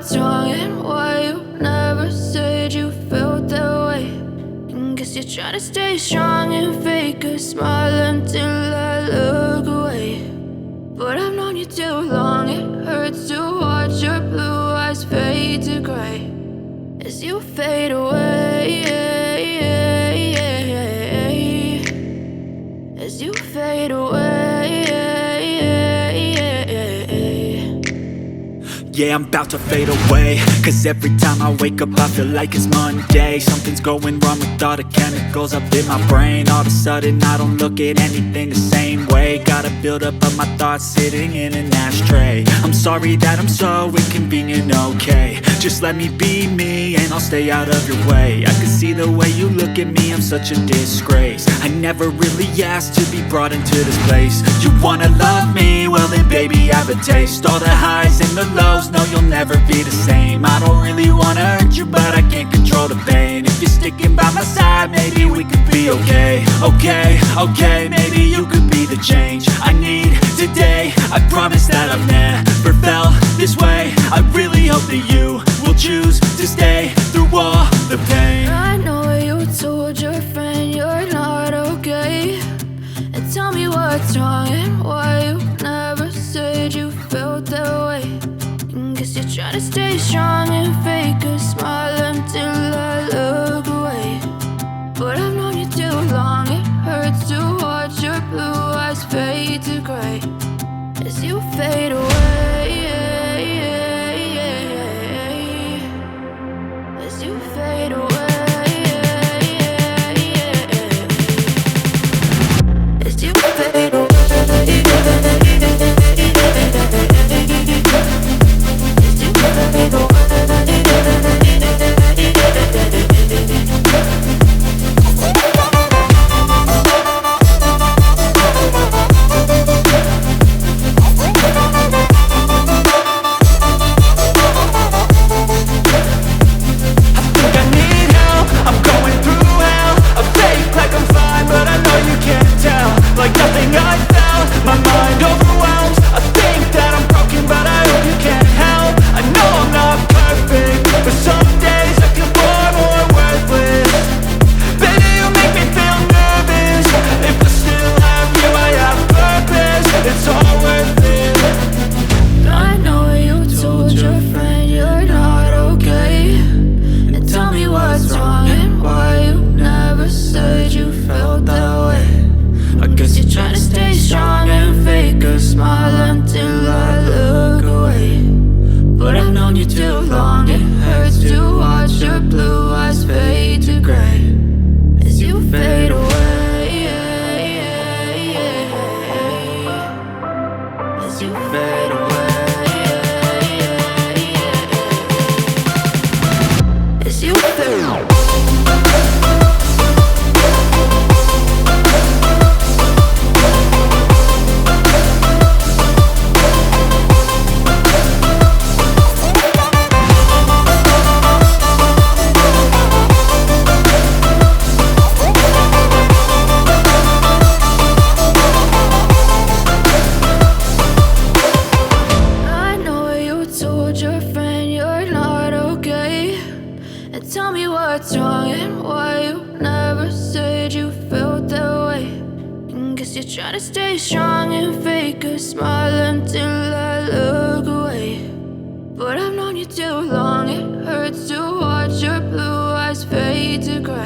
what's wrong and why you never said you felt that way. And guess you're trying to stay strong and fake a smile until I look away. But I've known you too long, it hurts to watch your blue eyes fade to gray as you fade away, as you fade away. Yeah, I'm about to fade away, cause every time I wake up I feel like it's Monday. Something's going wrong with all the chemicals up in my brain. All of a sudden I don't look at anything the same way. Gotta build up of my thoughts sitting in an ashtray. I'm sorry that I'm so inconvenient, okay. Just let me be me and I'll stay out of your way. I can see the way you look at me, I'm such a disgrace. I never really asked to be brought into this place. You wanna love me? Well then baby I have a taste. All the highs and the lows, no you'll never be the same. I don't really wanna hurt you but I can't control the pain. If you're sticking by my side maybe we could be okay. Okay, maybe you could be the change I need today. I promise that I've never felt this way. I really hope that you will choose to stay through all the pain. I know you told your friend you're not okay, and tell me what's wrong and why you never said you felt that way. And guess you're trying to stay strong and fake a smile until I look away. But I've known you too long, it hurts to watch your blue eyes fade to gray as you fade away, as you fade away, as you fade away. Like nothing I felt, my mind overwhelmed. I think that I'm broken, but I hope you can't help. I know I'm not perfect, but some days I feel far more worthless. Baby, you make me feel nervous. If I still have you, I have purpose. It's all worth it. I know you told your friend you're not okay, and tell me what's wrong and why you never said you felt that way. I guess you're trying to stay strong and fake a smile until I look away. But I've known you too long, it hurts to watch your blue eyes fade to gray as you fade away, as you fade away, as you fade away. Tell me what's wrong and why you never said you felt that way. And guess you're trying to stay strong and fake a smile until I look away. But I've known you too long, it hurts to watch your blue eyes fade to gray